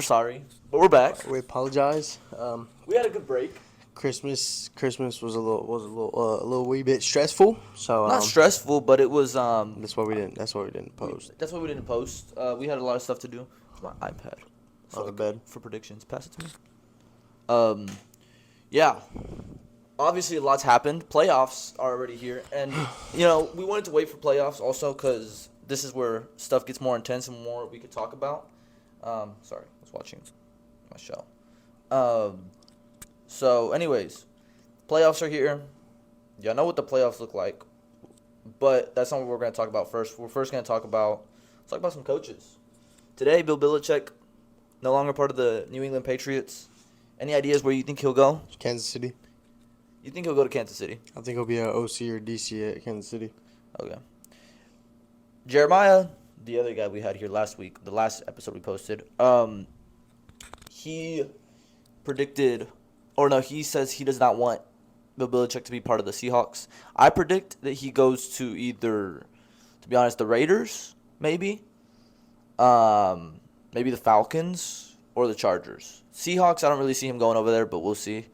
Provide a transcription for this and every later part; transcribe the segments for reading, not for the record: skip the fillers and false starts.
sorry, but we're back. We apologize. We had a good break. Christmas was a little wee bit stressful. So Not stressful, but it was. That's why we didn't post. That's why we didn't post. We had a lot of stuff to do. It's my iPad. On the bed For predictions. Pass it to me. Yeah. Obviously, a lot's happened. Playoffs are already here, and we wanted to wait for playoffs also because this is where stuff gets more intense and more we could talk about. Sorry, I was watching my show. So, anyways, playoffs are here. Y'all know what the playoffs look like, but that's not what we're going to talk about first. We're first going to talk about some coaches. Today, Bill Belichick, no longer part of the New England Patriots. Any ideas where you think he'll go? Kansas City. You think he'll go to Kansas City? I think he'll be an OC or DC at Kansas City. Okay. Jeremiah, the other guy we had here last week, the last episode we posted, he predicted, he says he does not want Bill Belichick to be part of the Seahawks. I predict that he goes to either, to be honest, the Raiders, maybe the Falcons or the Chargers. Seahawks, I don't really see him going over there, but we'll see.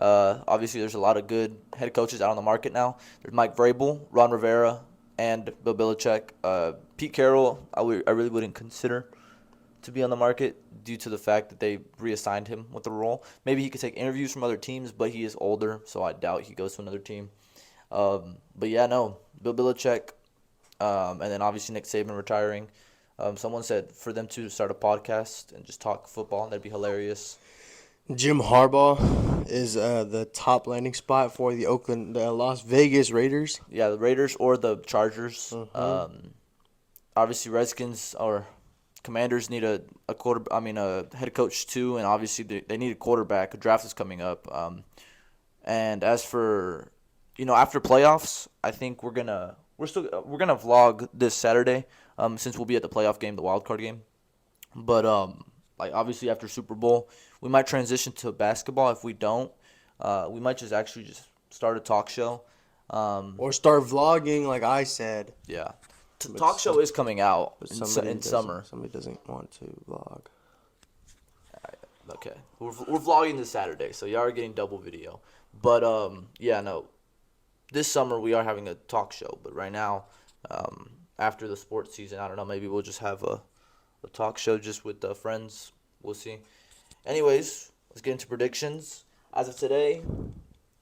Obviously, there's a lot of good head coaches out on the market now. There's Mike Vrabel, Ron Rivera, and Bill Belichick. Pete Carroll, I really wouldn't consider to be on the market due to the fact that they reassigned him with the role. Maybe he could take interviews from other teams, but he is older, so I doubt he goes to another team. But yeah, no, Bill Belichick, and then obviously Nick Saban retiring. Someone said for them to start a podcast and just talk football, that'd be hilarious. Jim Harbaugh is the top landing spot for the Las Vegas Raiders. Yeah, the Raiders or the Chargers. Mm-hmm. Obviously, Redskins or Commanders need a head coach too, and obviously they need a quarterback. A draft is coming up. And as for after playoffs, I think we're gonna vlog this Saturday. Since we'll be at the playoff game, the Wildcard game. But obviously after Super Bowl, we might transition to basketball. If we don't, we might just start a talk show. Or start vlogging, like I said. Yeah. Talk show is coming out in summer. Somebody doesn't want to vlog. Okay. We're vlogging this Saturday, so you are getting double video. But, this summer we are having a talk show. But right now, after the sports season, I don't know, maybe we'll just have a talk show just with friends. We'll see. Anyways, let's get into predictions. As of today,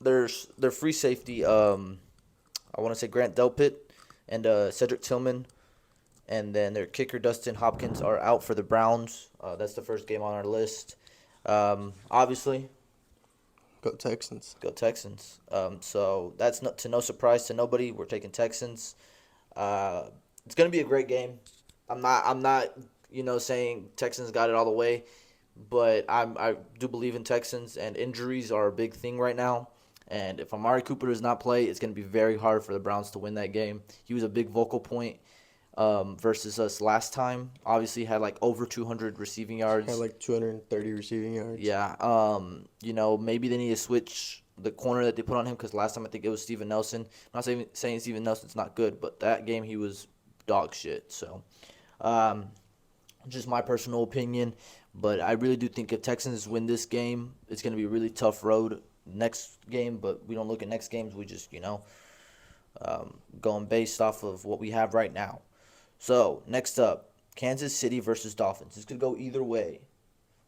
there's their free safety, I want to say Grant Delpit and Cedric Tillman. And then their kicker, Dustin Hopkins, are out for the Browns. That's the first game on our list. Obviously, Go Texans. Go Texans. So that's no surprise to nobody. We're taking Texans. It's gonna be a great game. I'm not saying Texans got it all the way, but I do believe in Texans, and injuries are a big thing right now. And if Amari Cooper does not play, it's gonna be very hard for the Browns to win that game. He was a big vocal point versus us last time. Obviously had over 200 receiving yards. Had 230 receiving yards. Yeah. Maybe they need to switch the corner that they put on him, because last time I think it was Steven Nelson. I'm not saying Steven Nelson's not good, but that game he was dog shit. So, just my personal opinion. But I really do think if Texans win this game, it's going to be a really tough road next game. But we don't look at next games. We just, going based off of what we have right now. So, next up, Kansas City versus Dolphins. This could go either way.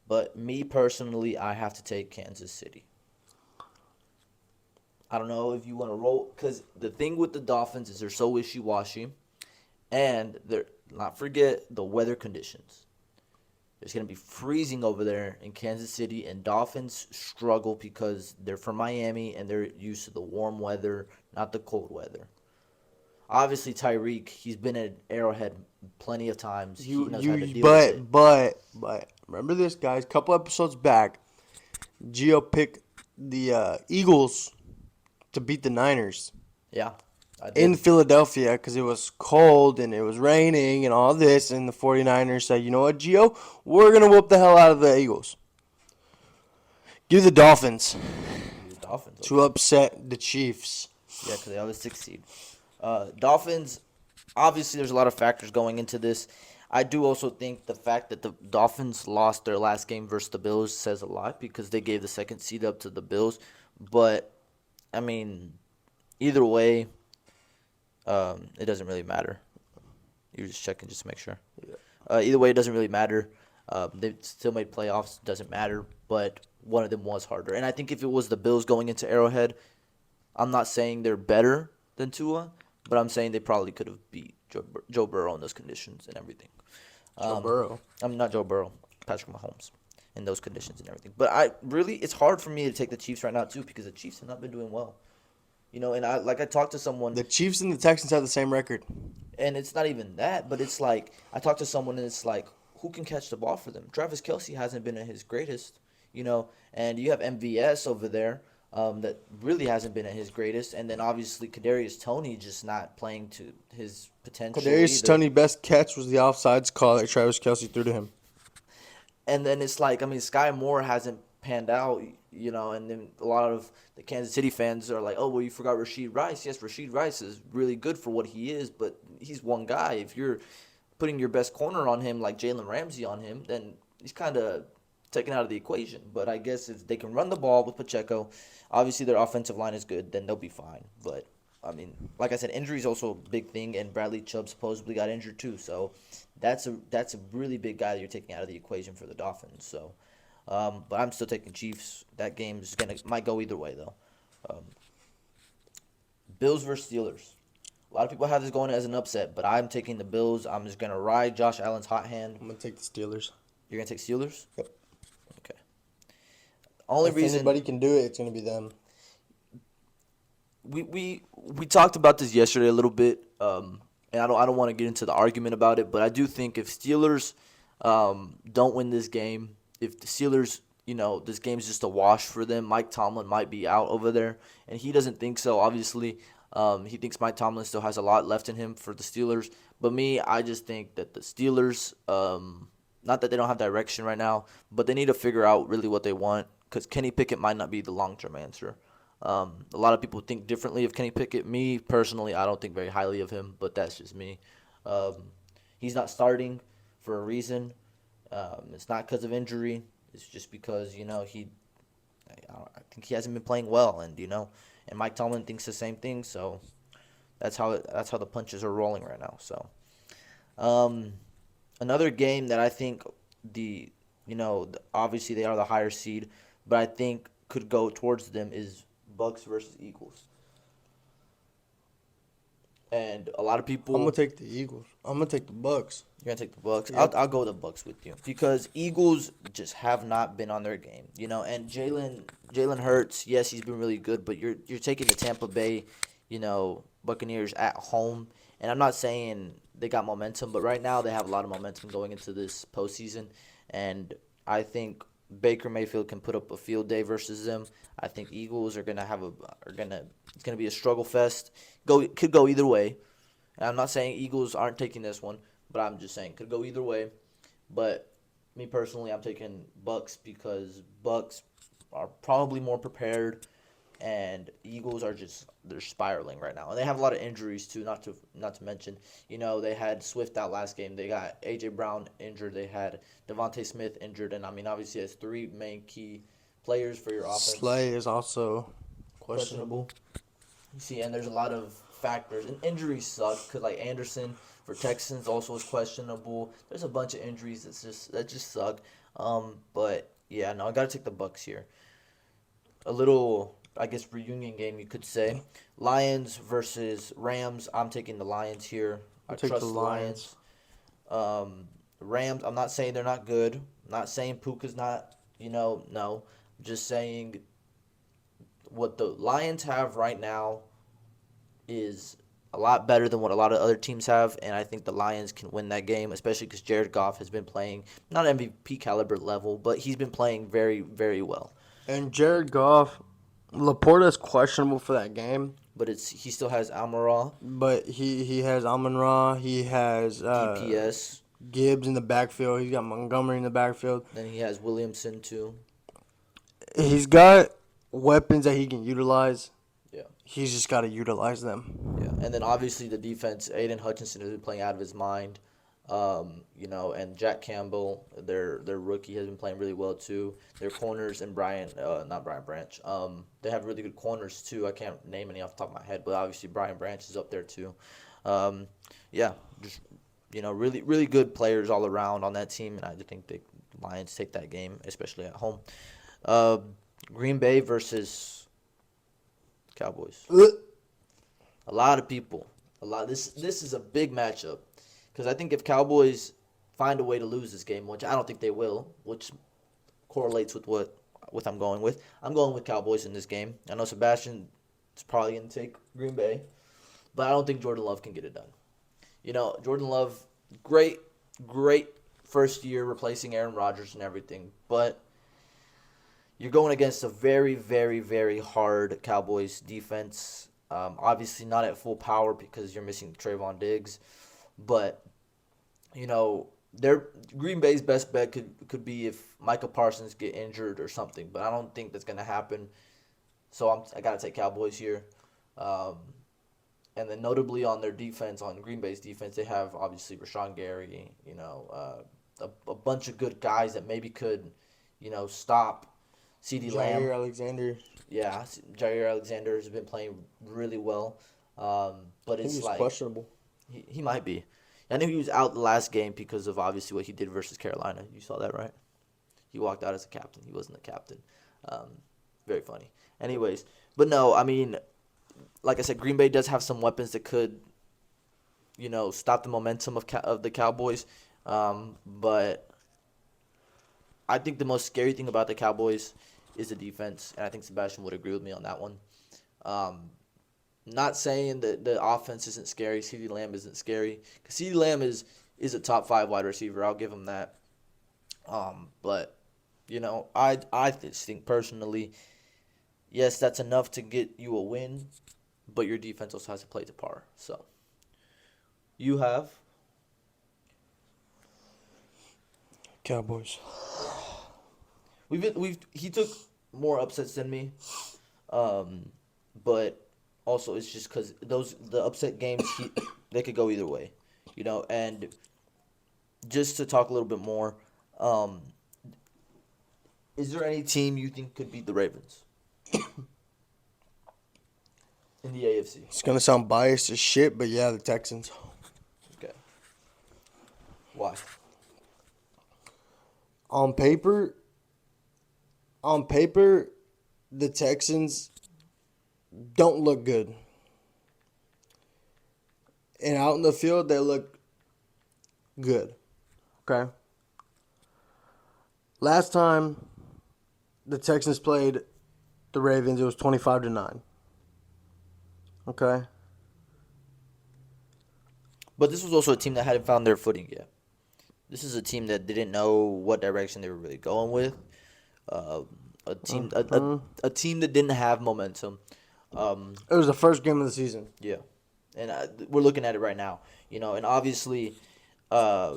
But me personally, I have to take Kansas City. I don't know if you want to roll, because the thing with the Dolphins is they're so wishy-washy, and not forget the weather conditions. It's going to be freezing over there in Kansas City, and Dolphins struggle because they're from Miami and they're used to the warm weather, not the cold weather. Obviously, Tyreek, he's been at Arrowhead plenty of times. He knows how to deal with it. But remember this, guys. A couple episodes back, Gio picked the Eagles to beat the Niners. Yeah. In Philadelphia, because it was cold and it was raining and all this, and the 49ers said, you know what, Gio? We're going to whoop the hell out of the Eagles. Give the Dolphins. To upset the Chiefs. Yeah, because they always succeed. Dolphins, obviously there's a lot of factors going into this. I do also think the fact that the Dolphins lost their last game versus the Bills says a lot because they gave the second seed up to the Bills. But I mean, either way, it doesn't really matter. You're just checking just to make sure. Yeah. Either way, it doesn't really matter. They still made playoffs. Doesn't matter. But one of them was harder. And I think if it was the Bills going into Arrowhead, I'm not saying they're better than Tua, but I'm saying they probably could have beat Joe Burrow in those conditions and everything. Joe Burrow. I'm not Joe Burrow, Patrick Mahomes, in those conditions and everything. But it's hard for me to take the Chiefs right now too because the Chiefs have not been doing well. And I talked to someone, The Chiefs and the Texans have the same record. and it's not even that, but it's like I talked to someone and it's like who can catch the ball for them? Travis Kelce hasn't been at his greatest, and you have MVS over there that really hasn't been at his greatest, and then obviously Kadarius Toney just not playing to his potential. Kadarius either. Toney's best catch was the offsides call that Travis Kelce threw to him. And then it's like, Sky Moore hasn't panned out, and then a lot of the Kansas City fans are like, oh, well, you forgot Rashid Rice. Yes, Rashid Rice is really good for what he is, but he's one guy. If you're putting your best corner on him like Jalen Ramsey on him, then he's kind of taken out of the equation. But I guess if they can run the ball with Pacheco, obviously their offensive line is good, then they'll be fine. But, like I said, injury is also a big thing, and Bradley Chubb supposedly got injured too, so that's a really big guy that you're taking out of the equation for the Dolphins. So, but I'm still taking Chiefs. That game might go either way though. Bills versus Steelers. A lot of people have this going as an upset, but I'm taking the Bills. I'm just gonna ride Josh Allen's hot hand. I'm going to take the Steelers. You're gonna take Steelers? Yep. Okay. Only If reason anybody can do it, it's going to be them. we talked about this yesterday a little bit, and I don't want to get into the argument about it, but I do think if Steelers don't win this game, if the Steelers, this game's just a wash for them, Mike Tomlin might be out over there, and he doesn't think so. Obviously, he thinks Mike Tomlin still has a lot left in him for the Steelers, but I just think that the Steelers, not that they don't have direction right now, but they need to figure out really what they want because Kenny Pickett might not be the long-term answer. A lot of people think differently of Kenny Pickett. Me, personally, I don't think very highly of him, but that's just me. He's not starting for a reason. It's not because of injury. It's just because, I think he hasn't been playing well, and Mike Tomlin thinks the same thing, so that's how the punches are rolling right now. So, another game that I think obviously they are the higher seed, but I think could go towards them is Bucks versus Eagles. And a lot of people. I'm going to take the Eagles. I'm going to take the Bucks. You're gonna take the Bucks. Yep. I'll go with the Bucks with you because Eagles just have not been on their game, And Jalen Hurts, yes, he's been really good, but you're taking the Tampa Bay, Buccaneers at home, and I'm not saying they got momentum, but right now they have a lot of momentum going into this postseason, and I think Baker Mayfield can put up a field day versus them. I think Eagles it's gonna be a struggle fest. Could go either way. And I'm not saying Eagles aren't taking this one. But I'm just saying, could go either way. But me personally, I'm taking Bucks because Bucks are probably more prepared, and Eagles they're spiraling right now, and they have a lot of injuries too. Not to mention, they had Swift out last game. They got AJ Brown injured. They had Devontae Smith injured, and obviously it's three main key players for your offense. Slay is also questionable. You see, and there's a lot of factors, and injuries suck because like Anderson for Texans also is questionable. There's a bunch of injuries that just suck. But yeah, no, I gotta take the Bucks here. A little, I guess, reunion game you could say. Lions versus Rams. I'm taking the Lions here. I take trust the the Lions. Rams. I'm not saying they're not good. I'm not saying Puka's not. No. I'm just saying what the Lions have right now is a lot better than what a lot of other teams have, and I think the Lions can win that game, especially because Jared Goff has been playing, not MVP caliber level, but he's been playing very, very well. And Jared Goff, Laporta's questionable for that game. But he still has Almiron, But he has Amon-Ra, he has DPS, Gibbs in the backfield, he's got Montgomery in the backfield. then he has Williamson too. He's got weapons that he can utilize. Yeah. He's just got to utilize them. Yeah, and then obviously the defense, Aiden Hutchinson has been playing out of his mind. And Jack Campbell, their rookie, has been playing really well too. Their corners and not Brian Branch. They have really good corners too. I can't name any off the top of my head, but obviously Brian Branch is up there too. Um, yeah, just really really good players all around on that team, and I just think the Lions take that game, especially at home. Uh, Green Bay versus Cowboys. A lot of people, This is a big matchup because I think if Cowboys find a way to lose this game, which I don't think they will, which correlates with what I'm going with. I'm going with Cowboys in this game. I know Sebastian is probably going to take Green Bay, but I don't think Jordan Love can get it done. Jordan Love, great, great first year replacing Aaron Rodgers and everything, but you're going against a very, very, very hard Cowboys defense. Obviously not at full power because you're missing Trayvon Diggs, but their Green Bay's best bet could be if Micah Parsons get injured or something, but I don't think that's gonna happen. So I gotta take Cowboys here. And then notably on their defense, on Green Bay's defense, they have obviously Rashawn Gary, a bunch of good guys that maybe could, stop CeeDee Lamb. Jair Alexander. Yeah, Jair Alexander has been playing really well, but it's He's like questionable. he might be. I knew he was out the last game because of obviously what he did versus Carolina. You saw that, right? He walked out as a captain. He wasn't the captain. Very funny. Anyways, but no, I mean, like I said, Green Bay does have some weapons that could, stop the momentum of the Cowboys. But I think the most scary thing about the Cowboys is the defense, and I think Sebastian would agree with me on that one. Not saying that the offense isn't scary. CeeDee Lamb isn't scary. Because CeeDee Lamb is a top 5 wide receiver. I'll give him that. But, I just think personally, yes, that's enough to get you a win, but your defense also has to play to par. So, you have? Cowboys. He took more upsets than me, but also it's just because the upset games they could go either way, And just to talk a little bit more, is there any team you think could beat the Ravens in the AFC? It's gonna sound biased as shit, but yeah, the Texans. Okay. Why? On paper, the Texans don't look good. And out in the field, they look good. Okay? Last time the Texans played the Ravens, it was 25-9. Okay? But this was also a team that hadn't found their footing yet. This is a team that didn't know what direction they were really going with. A team that didn't have momentum. It was the first game of the season. Yeah, and we're looking at it right now. And obviously, a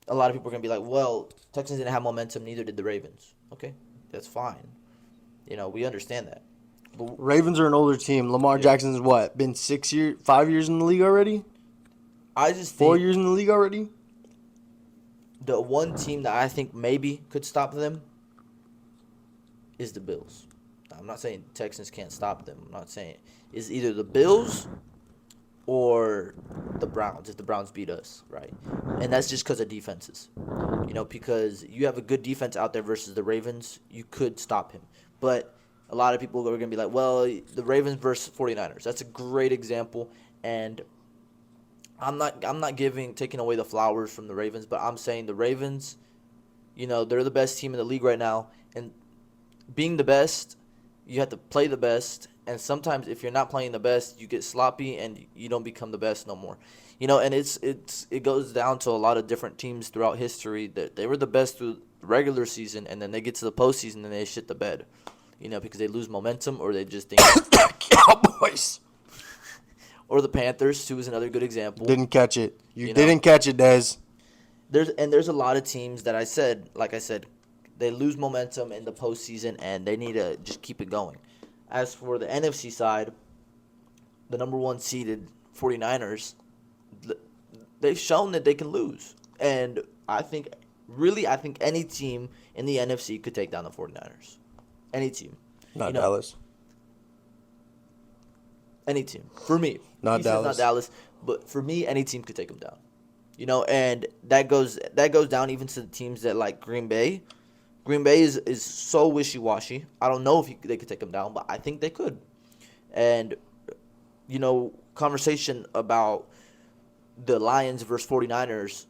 lot of people are gonna be like, "Well, Texans didn't have momentum, neither did the Ravens." Okay, that's fine. We understand that. But Ravens are an older team. Lamar Jackson's what? Been 5 years in the league already? I just think 4 years in the league already? the one team that I think maybe could stop them is the Bills. I'm not saying Texans can't stop them. I'm not saying it's either the Bills or the Browns if the Browns beat us, right? And that's just because of defenses. Because you have a good defense out there versus the Ravens, you could stop him. But a lot of people are going to be like, well, the Ravens versus 49ers. That's a great example, and I'm not taking away the flowers from the Ravens, but I'm saying the Ravens, they're the best team in the league right now, and being the best, you have to play the best, and sometimes if you're not playing the best, you get sloppy and you don't become the best no more. And it goes down to a lot of different teams throughout history that they were the best through the regular season, and then they get to the postseason and they shit the bed, because they lose momentum or they just think Cowboys. Or the Panthers, too, is another good example. Didn't catch it. You didn't catch it, Dez. There's a lot of teams that I said, they lose momentum in the postseason and they need to just keep it going. As for the NFC side, the number 1 seeded 49ers, they've shown that they can lose. And I think any team in the NFC could take down the 49ers. Any team. Not Dallas. Any team. For me. Not He says Dallas. not Dallas. But for me, any team could take them down. And that goes down even to the teams that like Green Bay. Green Bay is so wishy-washy. I don't know if they could take them down, but I think they could. And, conversation about the Lions versus 49ers,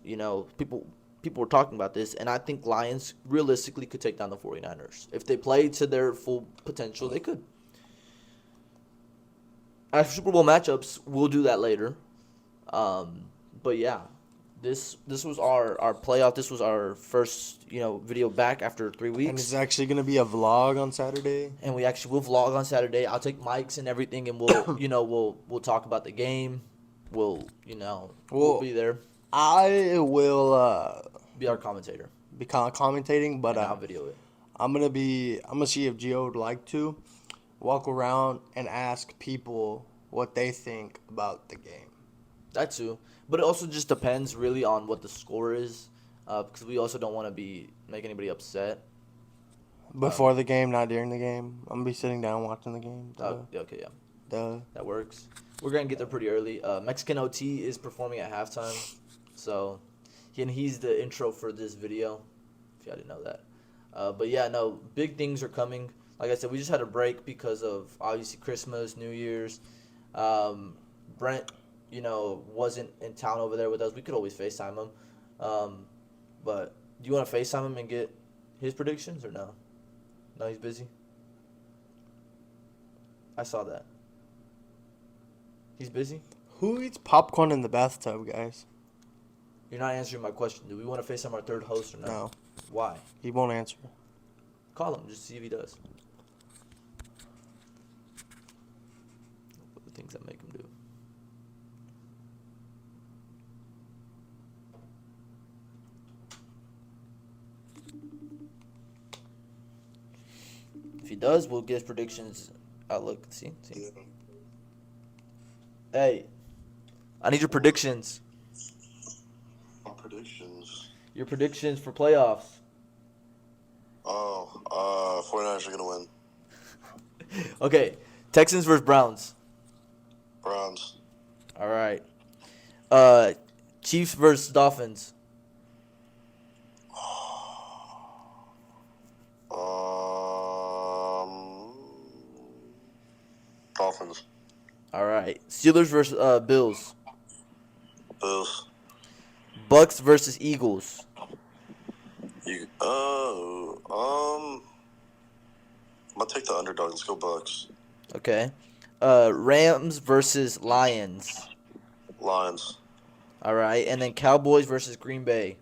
people were talking about this, and I think Lions realistically could take down the 49ers. If they play to their full potential, they could. After Super Bowl matchups, we'll do that later. But yeah, this was our playoff. This was our first video back after 3 weeks. And it's actually gonna be a vlog on Saturday. And we actually will vlog on Saturday. I'll take mics and everything, and we'll we'll talk about the game. We'll be there. I will Be our commentator. be commentating, but And I'll video it. I'm gonna see if Gio would like to walk around and ask people what they think about the game. That too, but it also just depends really on what the score is, because we also don't want to make anybody upset. Before the game, not during the game. I'm gonna be sitting down watching the game. Okay, yeah. Duh. That works. We're going to get there pretty early. Mexican OT is performing at halftime. So, he's the intro for this video, if y'all didn't know that. But, yeah, no, big things are coming. Like I said, we just had a break because of, obviously, Christmas, New Year's. Brent, wasn't in town over there with us. We could always FaceTime him. But do you want to FaceTime him and get his predictions or no? No, he's busy? I saw that. He's busy? Who eats popcorn in the bathtub, guys? You're not answering my question. Do we want to FaceTime our third host or no? No. Why? He won't answer. Call him. Just see if he does. What are the things that make him do? If he does, we'll get his predictions. Look. See? Hey, I need your predictions. Predictions. Your predictions for playoffs. 49ers are going to win. Okay, Texans versus Browns. Browns. All right. Chiefs versus Dolphins. Dolphins. All right. Steelers versus Bills. Bills. Bucks versus Eagles. I'm going to take the underdog. Let's go Bucks. Okay. Rams versus Lions. Lions. All right. And then Cowboys versus Green Bay.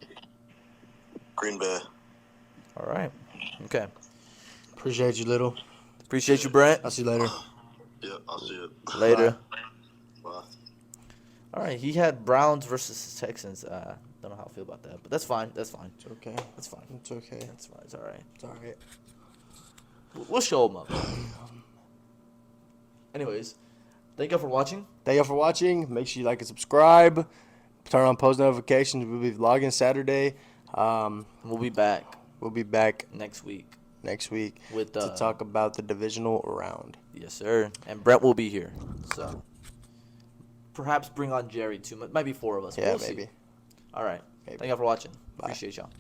Green Bay. All right. Okay. Appreciate you, little. Appreciate you, Brent. I'll see you later. Yeah, I'll see you. Later. Bye. All right. He had Browns versus Texans. Don't know how I feel about that, but that's fine. That's fine. It's okay. That's fine. It's okay. That's fine. It's all right. It's all right. We'll show him up. Anyways, thank you for watching. Thank you for watching. Make sure you like and subscribe. Turn on post notifications. We'll be vlogging Saturday. We'll be back We'll be back next week next week with to talk about the divisional round. Yes, sir. And Brent will be here. So perhaps bring on Jerry too. Might be four of us. Yeah, We'll see. maybe. All right. Maybe. Thank you for watching. Bye. Appreciate y'all.